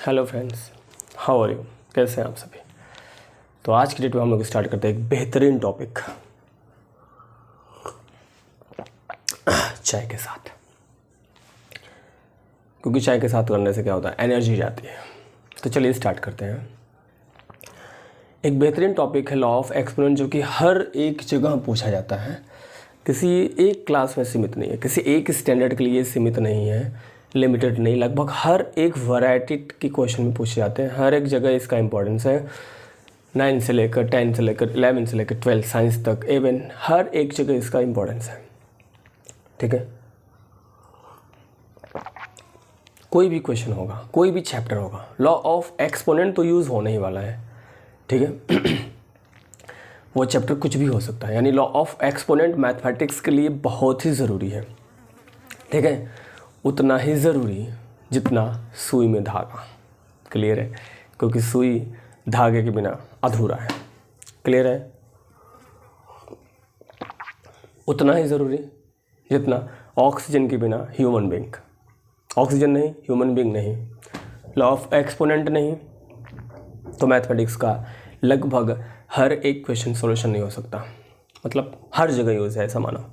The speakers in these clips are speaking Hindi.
Hello friends, how are you? कैसे हैं आप सभी? तो आज की डेट में हम लोग स्टार्ट करते हैं एक बेहतरीन टॉपिक, चाय के साथ। क्योंकि चाय के साथ करने से क्या होता है, एनर्जी जाती है। तो चलिए स्टार्ट करते हैं। एक बेहतरीन टॉपिक है लॉ ऑफ एक्सपोनेंट, जो कि हर एक जगह पूछा जाता है। किसी एक क्लास में सीमित नहीं है, किसी एक स्टैंडर्ड के लिए सीमित नहीं है, लिमिटेड नहीं, लगभग हर एक वैरायटी के क्वेश्चन में पूछे जाते हैं। हर एक जगह इसका इंपॉर्टेंस है। 9 से लेकर 10 से लेकर 11 से लेकर 12 साइंस तक, इवन हर एक जगह इसका इंपॉर्टेंस है। ठीक है, कोई भी क्वेश्चन होगा, कोई भी चैप्टर होगा, लॉ ऑफ एक्सपोनेंट तो यूज़ होने ही वाला है। ठीक है वो चैप्टर कुछ भी हो सकता है, यानी लॉ ऑफ एक्सपोनेंट मैथमेटिक्स के लिए बहुत ही ज़रूरी है। ठीक है, उतना ही ज़रूरी जितना सुई में धागा। क्लियर है? क्योंकि सुई धागे के बिना अधूरा है। क्लियर है? उतना ही ज़रूरी जितना ऑक्सीजन के बिना ह्यूमन बीइंग। ऑक्सीजन नहीं, ह्यूमन बीइंग नहीं, लॉ ऑफ एक्सपोनेंट नहीं, तो मैथमेटिक्स का लगभग हर एक क्वेश्चन सॉल्यूशन नहीं हो सकता। मतलब हर जगह यूज़ है, ऐसा मानो।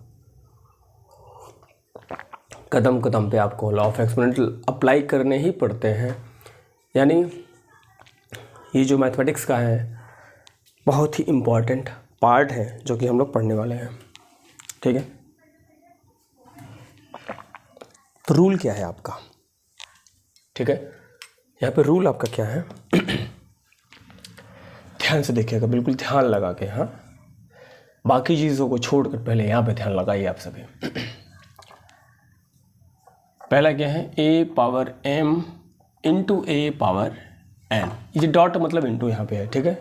कदम कदम पे आपको लॉ ऑफ एक्सपोनेंट अप्लाई करने ही पड़ते हैं। यानी ये जो मैथमेटिक्स का है बहुत ही इम्पॉर्टेंट पार्ट है, जो कि हम लोग पढ़ने वाले हैं। ठीक है, तो रूल क्या है आपका? ठीक है, यहाँ पे रूल आपका क्या है ध्यान से देखिएगा, बिल्कुल ध्यान लगा के। हाँ, बाकी चीज़ों को छोड़कर पहले यहाँ पे ध्यान लगाइए आप सभी। पहला क्या है, a power m into a power n। ये डॉट मतलब इंटू यहाँ पे है। ठीक है,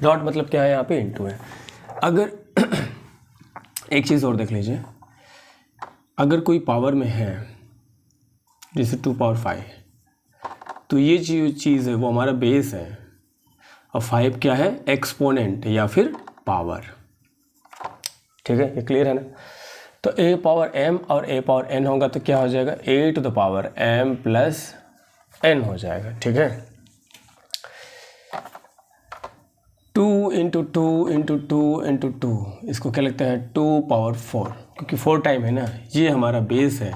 डॉट मतलब क्या है, यहाँ पे इंटू है। अगर एक चीज़ और देख लीजिए, अगर कोई पावर में है जैसे 2 पावर 5, तो ये चीज़ है वो हमारा बेस है, और 5 क्या है, एक्सपोनेंट या फिर पावर। ठीक है, ये क्लियर है ना? तो a पावर m और a पावर n होगा तो क्या हो जाएगा, a to the power m plus n हो जाएगा। ठीक है, 2 into two into two into two, इसको क्या लगता है, 2 पावर 4, क्योंकि 4 टाइम है ना। ये हमारा बेस है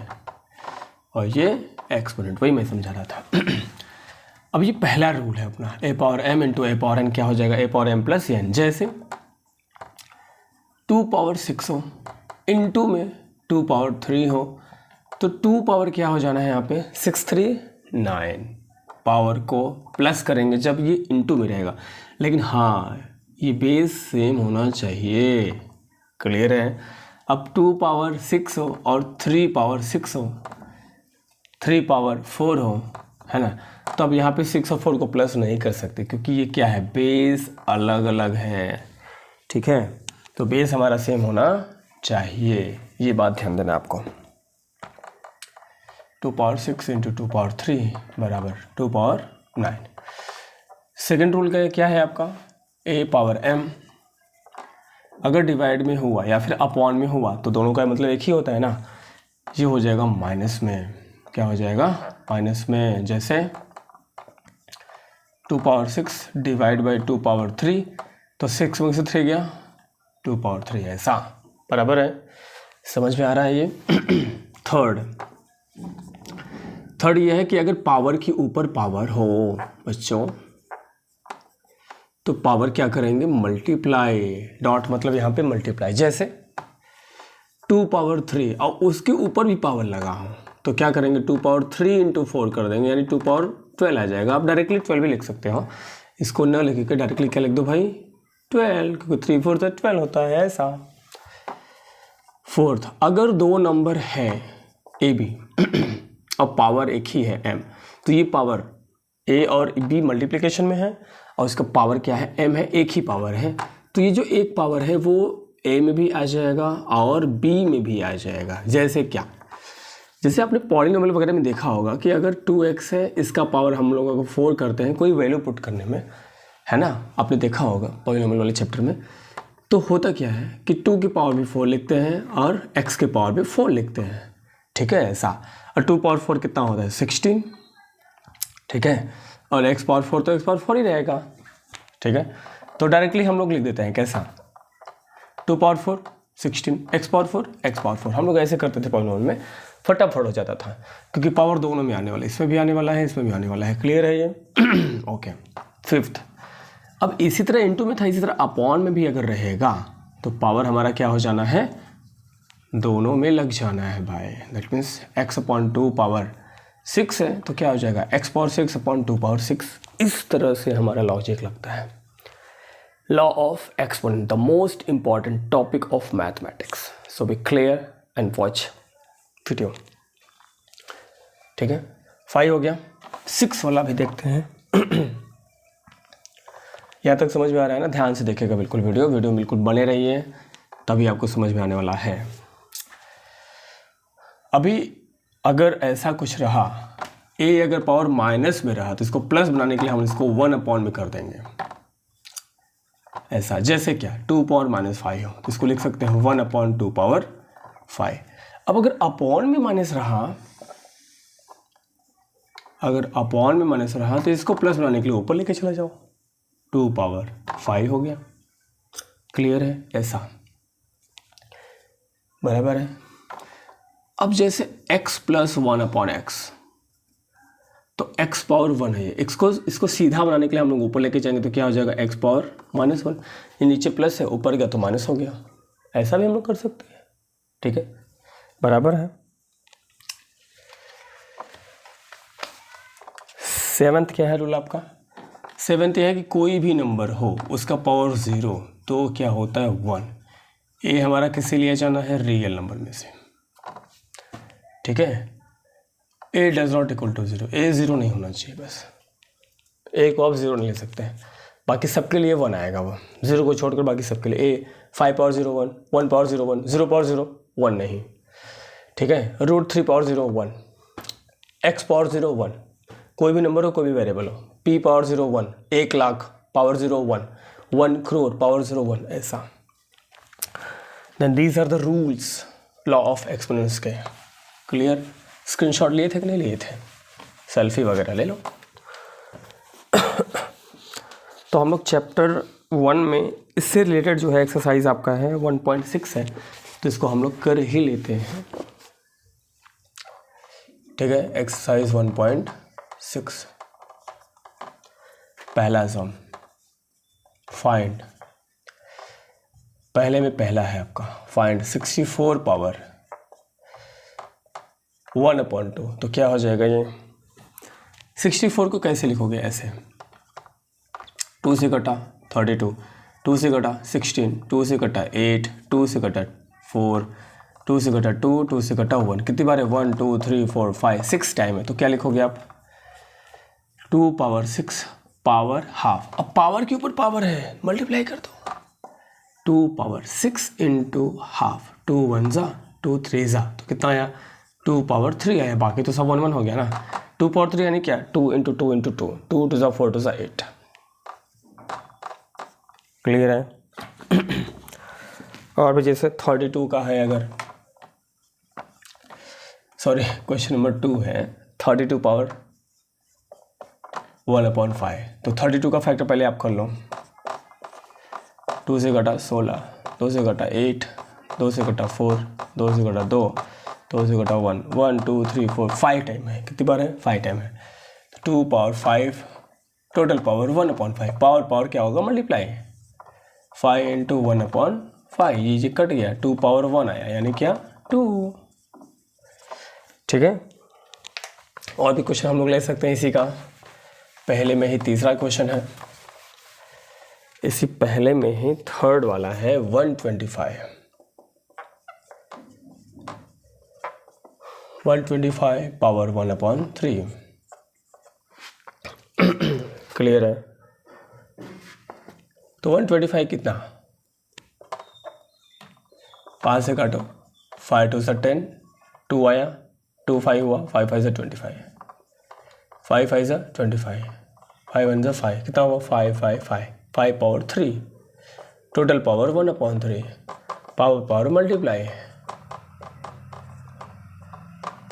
और ये एक्सपोनेंट, वही मैं समझा रहा था। अब ये पहला रूल है अपना, a power m into a power n क्या हो जाएगा, a power m plus n। जैसे 2 पावर 6 हो, इंटू में 2 पावर 3 हो, तो 2 पावर क्या हो जाना है यहाँ पे, 6 3 9। पावर को प्लस करेंगे जब ये इंटू में रहेगा, लेकिन हाँ ये बेस सेम होना चाहिए। क्लियर है? अब 2 पावर 6 हो और 3 पावर 6 हो, 3 पावर 4 हो, है ना? तो अब यहाँ पे 6 और 4 को प्लस नहीं कर सकते, क्योंकि ये क्या है, बेस अलग अलग है। ठीक है, तो बेस हमारा सेम होना चाहिए, ये बात ध्यान देना आपको। 2 पावर 6 इंटू 2 पावर 3 बराबर 2 पावर 9। सेकेंड रूल का क्या है आपका, a पावर m अगर डिवाइड में हुआ या फिर अपॉन में हुआ तो दोनों का मतलब एक ही होता है ना। ये हो जाएगा माइनस में, क्या हो जाएगा, माइनस में। जैसे 2 पावर 6 डिवाइड बाई 2 पावर 3, तो 6 में से 3 गया, 2 पावर 3, ऐसा। बराबर है? समझ में आ रहा है ये? थर्ड ये है कि अगर पावर के ऊपर पावर हो बच्चों, तो पावर क्या करेंगे, मल्टीप्लाई। डॉट मतलब यहाँ पे मल्टीप्लाई। जैसे 2 पावर 3 और उसके ऊपर भी पावर लगा हो, तो क्या करेंगे, 2 पावर 3 इंटू 4 कर देंगे, यानी 2 पावर 12 आ जाएगा। आप डायरेक्टली 12 भी लिख सकते हो, इसको न लिख के डायरेक्टली क्या लिख दो भाई, 12, क्योंकि 3 4 तो 12 होता है, ऐसा। फोर्थ, अगर दो नंबर है ए बी और पावर एक ही है m, तो ये पावर a और b मल्टीप्लिकेशन में है और इसका पावर क्या है, m है, एक ही पावर है। तो ये जो एक पावर है वो a में भी आ जाएगा और b में भी आ जाएगा। जैसे क्या, जैसे आपने पॉलिनोमियल वगैरह में देखा होगा कि अगर 2x है, इसका पावर हम लोगों को 4 करते हैं कोई वैल्यू पुट करने में, है ना, आपने देखा होगा पॉलिनोमियल वाले चैप्टर में। तो होता क्या है कि 2 की पावर भी 4 लिखते हैं और x के पावर भी 4 लिखते हैं। ठीक है ऐसा। और 2 पावर 4 कितना होता है 16, ठीक है, और x पावर 4 तो x पावर 4 ही रहेगा, ठीक है। तो डायरेक्टली हम लोग लिख देते हैं कैसा 2 power 4 16, x power 4 x power 4, हम लोग ऐसे करते थे पॉलिनोमियल में, फटाफट हो जाता था क्योंकि पावर दोनों में आने वाला है, इसमें भी आने वाला है इसमें भी आने वाला है, क्लियर है ये। ओके, फिफ्थ, अब इसी तरह इनटू में था, इसी तरह अपॉन में भी अगर रहेगा तो पावर हमारा क्या हो जाना है, दोनों में लग जाना है भाई। That means x upon 2 power 6 है तो क्या हो जाएगा x पावर 6 अपॉन 2 पावर 6। इस तरह से हमारा लॉजिक लगता है। Law of exponent, the most important topic of mathematics, so be clear and watch video, ठीक है। 5 हो गया, 6 वाला भी देखते हैं। यहाँ तक समझ में आ रहा है ना, ध्यान से देखिएगा बिल्कुल वीडियो बिल्कुल बने रहिए तभी आपको समझ में आने वाला है। अभी अगर ऐसा कुछ रहा, a अगर पावर माइनस में रहा तो इसको प्लस बनाने के लिए हम इसको 1 अपॉन में कर देंगे, ऐसा। जैसे क्या 2 पावर माइनस 5 हो तो इसको लिख सकते हैं 1 अपॉन 2 पावर 5। अब अगर अपॉन में माइनस रहा, तो इसको प्लस बनाने के लिए ऊपर लेके चला जाओ, 2 पावर 5 हो गया, क्लियर है ऐसा, बराबर है। अब जैसे x प्लस 1 अपॉन एक्स, तो x पावर 1 है, इसको सीधा बनाने के लिए हम लोग ऊपर लेके जाएंगे तो क्या हो जाएगा x पावर माइनस 1, ये नीचे प्लस है ऊपर गया तो माइनस हो गया, ऐसा भी हम लोग कर सकते हैं, ठीक है, बराबर है। 7th क्या है रूल आपका, 7th यह है कि कोई भी नंबर हो उसका पावर 0 तो क्या होता है 1। ए हमारा किससे लिया जाना है, रियल नंबर में से, ठीक है। ए डज नॉट इक्वल टू 0, ए 0 नहीं होना चाहिए, बस ए को आप 0 नहीं ले सकते हैं, बाकी सबके लिए 1 आएगा, वो 0 को छोड़कर बाकी सबके लिए। ए 5 पावर 0 1, 1 पावर 0 1, 0 पावर 0 1 नहीं, ठीक है। √3 पावर 0 1, x पावर 0 1, कोई भी नंबर हो कोई भी वेरिएबल हो, p power 0 1, 1 lakh power 0 1, 1 crore power 0 1, ऐसा। Then these are the rules law of exponents के, क्लियर। स्क्रीनशॉट लिए थे कि नहीं लिए थे, सेल्फी वगैरह ले लो। तो हम लोग चैप्टर 1 में इससे रिलेटेड जो है एक्सरसाइज आपका है 1.6 है, तो इसको हम लोग कर ही लेते हैं, ठीक है। एक्सरसाइज 1.6, पहला सम, फाइंड, पहले में पहला है आपका फाइंड 64 पावर 1 अपॉन 2, तो क्या हो जाएगा ये 64 को कैसे लिखोगे, ऐसे 2 से कटा 32, 2 से कटा 16, 2 से कटा 8, 2 से कटा 4, 2 से कटा 2, 2 से कटा 1, कितनी बार है 1 2 3 4 5 6 टाइम है, तो क्या लिखोगे आप 2 पावर 6 पावर हाफ। अब पावर के ऊपर पावर है, मल्टीप्लाई कर दो, 2 पावर 6 इंटू हाफ, 2 1 जा 2 3 जा, तो कितना आया 2 पावर 3 आया, बाकी तो सब 1 1 हो गया ना। 2 पावर 3 यानी क्या 2 इंटू 2 इंटू 2, 2 2 जा 4 2 जा 8, क्लियर है। और भी जैसे 32 का है, अगर सॉरी क्वेश्चन नंबर 2 है 32 पावर 1 अपॉन 5, तो 32 का फैक्टर पहले आप कर लो, 2 से घटा 16, 2 से घटा 8, 2 से घटा 4, 2 से घटा 2, 2 से घटा 1, 1 2 3 4 5 टाइम है, कितनी बार है 5 टाइम है, 2 power 5 total power 1 upon 5, power क्या होगा मल्टीप्लाई, 5 इंटू 1 अपॉन 5, ये कट गया, 2 पावर 1 आया यानी क्या 2, ठीक है। और भी क्वेश्चन हम लोग ले सकते हैं इसी का, पहले में ही तीसरा क्वेश्चन है, इसी पहले में ही थर्ड वाला है 125 पावर 1 अपॉन 3, क्लियर है। तो 125 कितना, 5 से काटो, 5 2 से 10, 2 आया, 2 5 हुआ, 5 5 से 25, 5 5 से 25, 5 1 से 5, कितना हुआ 5 5 5, 5 power 3, total power 1 upon 3, power multiply,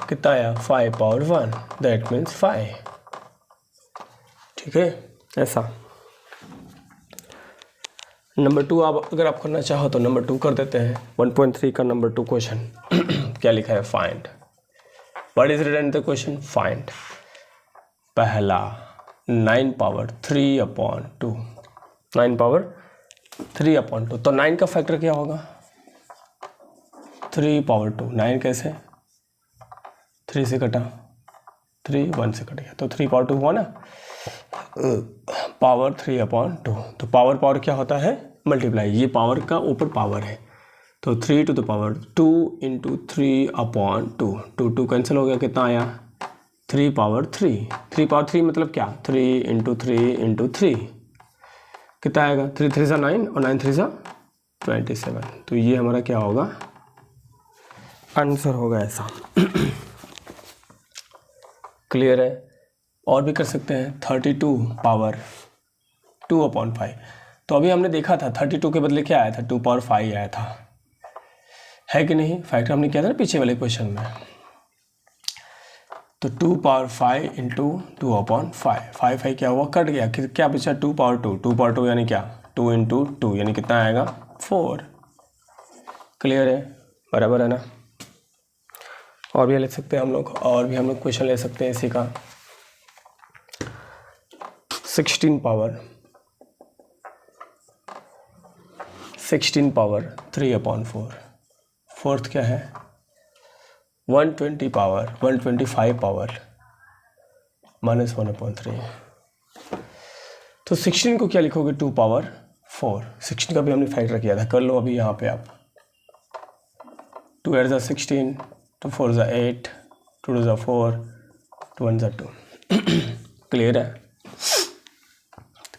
कितना आया 5 पावर 1, दैट मीन्स 5। ठीक है, ऐसा। नंबर 2 आप अगर आप करना चाहो तो नंबर 2 कर देते हैं। 1.3 का नंबर 2 क्वेश्चन क्या लिखा है, find what is written in the question, find पहला 9 पावर 3/2, 9 पावर 3/2। तो 9 का फैक्टर क्या होगा, 3 पावर 2। 9 कैसे, 3 से कटा, 3 1 से कट गया, तो 3 पावर 2 हुआ ना, पावर 3/2। तो पावर पावर क्या होता है, मल्टीप्लाई, ये पावर का ऊपर पावर है, तो 3 to the power 2 into 3/2, 2 cancel हो गया, कितना आया 3 पावर 3। 3 पावर 3 मतलब क्या, 3 into 3 into 3 कितना आएगा, 3 3 सा 9 और 9 3 सा 27। तो ये हमारा क्या होगा, आंसर होगा ऐसा। क्लियर है। और भी कर सकते हैं, 32 पावर 2/5। तो अभी हमने देखा था 32 के बदले क्या आया था, 2 पावर 5 आया था, है कि नहीं, फैक्टर हमने किया था ना पीछे वाले क्वेश्चन में। तो 2 पावर 5 इंटू 2/5, 5 क्या हुआ, कट गया, क्या बचा 2 पावर 2, 2 पावर 2 यानी क्या, 2 इंटू 2 यानी कितना आएगा 4। क्लियर है, बराबर है ना। और भी ले सकते हैं हम लोग, और भी हम लोग क्वेश्चन ले सकते हैं इसी का। 16 पावर 3/4, फोर्थ क्या है 120 पावर 125 पावर -1/3। तो 16 को क्या लिखोगे, 2 पावर 4। 16 का भी हमने फैक्टर किया था, कर लो अभी यहाँ पे आप। 2 8 16, 2 4 8, 2 2 4, 2 1 2। क्लियर है।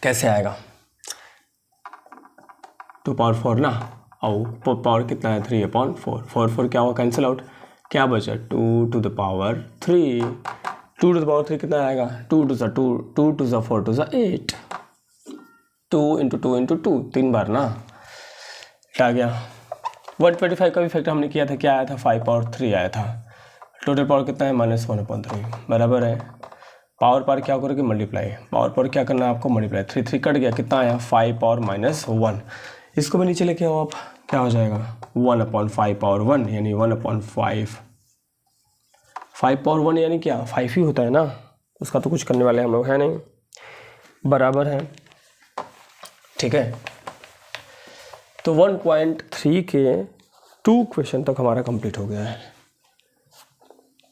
कैसे आएगा, 2 पावर 4 ना, और पावर कितना है 3/4, 4 क्या हुआ, कैंसिल आउट, क्या बचा 2 to the power 3, 2 to the power 3 कितना आएगा, 2 2 2, 2 2 4 2 8, 2 into 2 into 2, 3 बार ना, आ गया। 125 का भी फैक्टर हमने किया था, क्या आया था 5 पावर 3 आया था। टोटल पावर कितना है -1/3, बराबर है। पावर पर क्या करोगे, मल्टीप्लाई, पावर पर क्या करना है आपको, मल्टीप्लाई, 3 3 कट गया, कितना आया 5 पावर -1। इसको भी नीचे लेके आओ आप, क्या हो जाएगा 1/5 पावर 1 यानी 1/5। 5 पावर 1 यानी क्या, 5 ही होता है ना, उसका तो कुछ करने वाले हम लोग है नहीं, बराबर है। ठीक है, तो 1.3 के 2 क्वेश्चन तक हमारा कंप्लीट हो गया है।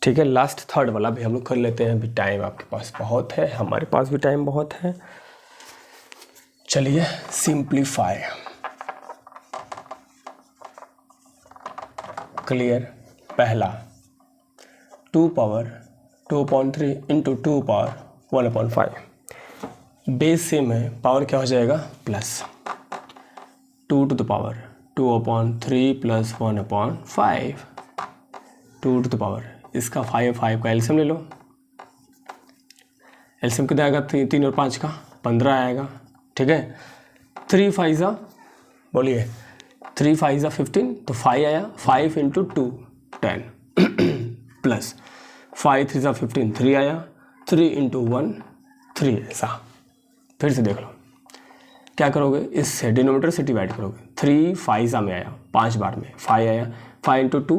ठीक है, लास्ट थर्ड वाला भी हम लोग कर लेते हैं, अभी टाइम आपके पास बहुत है, हमारे पास भी टाइम बहुत है। चलिए, सिंप्लीफाई। क्लियर, पहला 2 power 2/3 into 2 power 1/5, base same है, पावर क्या हो जाएगा plus, 2 to the power 2/3 plus 1/5, 2 to the power, इसका 5 का एलसीएम ले लो। एलसीएम कितना आएगा, 3 और 5 का 15 आएगा। ठीक है, 3 5 बोलिए, 3 5 15, तो 5 आया, 5 इंटू 2 10 प्लस 5 3 15, 3 आया, 3 इंटू 1 3, ऐसा। फिर से देख लो, क्या करोगे, इससे डिनोमीटर से डिवाइड करोगे, 3 5 में आया 5 बार में, 5 आया, 5 इंटू 2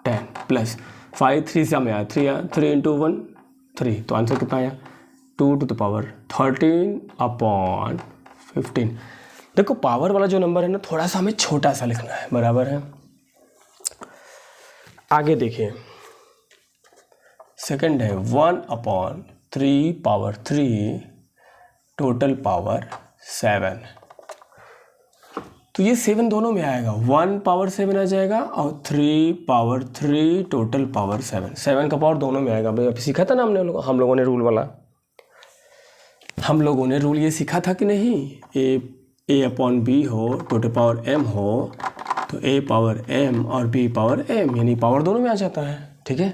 10 प्लस 5 3 में आया 3 आया, 3 इंटू 1 3, तो आंसर कितना आया 2 to the power 13/15। देखो पावर वाला जो नंबर है ना, थोड़ा सा हमें छोटा सा लिखना है, बराबर है। आगे देखिए, सेकंड है 1/3 पावर 3 टोटल पावर 7। तो ये 7 दोनों में आएगा, 1 पावर 7 आ जाएगा और 3 पावर 3 टोटल पावर 7, 7 का पावर दोनों में आएगा। भाई अभी सीखा था ना हम लोगों ने रूल वाला, हम लोगों ने रूल ये सीखा था कि नहीं, a/b हो, टोटल पावर m हो, तो a पावर m और b पावर m, यानी पावर दोनों में आ जाता है। ठीक है,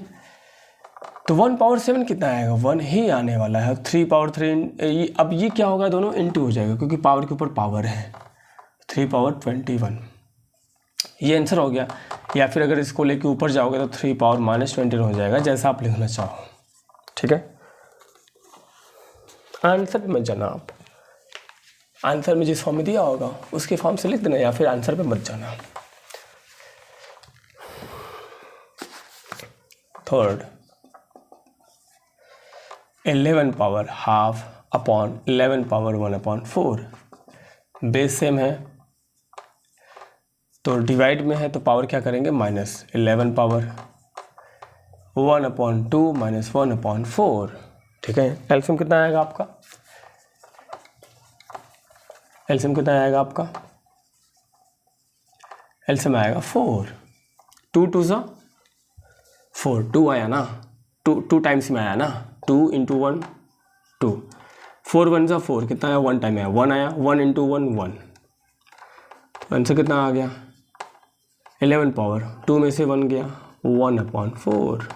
तो 1 पावर 7 कितना आएगा, 1 ही आने वाला है। 3 पावर 3, अब ये क्या होगा, दोनों इंटू हो जाएगा, क्योंकि पावर के ऊपर पावर है, 3 पावर 21, ये आंसर हो गया। या फिर अगर इसको लेके ऊपर जाओगे तो 3 पावर -20 हो जाएगा, जैसा आप लिखना चाहो। ठीक है, आंसर पे मत जाना आप, आंसर में जिस फॉर्म में दिया होगा उसके फॉर्म से लिख देना, या फिर आंसर पे मत जाना। Third, 11 power half upon 11 power 1/4, base same है तो डिवाइड में है तो पावर क्या करेंगे -11 पावर 1/2 -1/4। ठीक है, एलसीएम कितना आएगा आपका, एलसीएम कितना आएगा आपका, एलसीएम आएगा 4, 2 2 सा 4, 2 आया ना, 2 टाइम्स में आया ना, 2 × 1 2, 4 1 सा 4, कितना आया 1 टाइम आया, 1 आया, 1 × 1 1, आंसर कितना आ गया 11 पावर 2 में से 1 गया 1/4।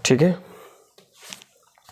ठीक है।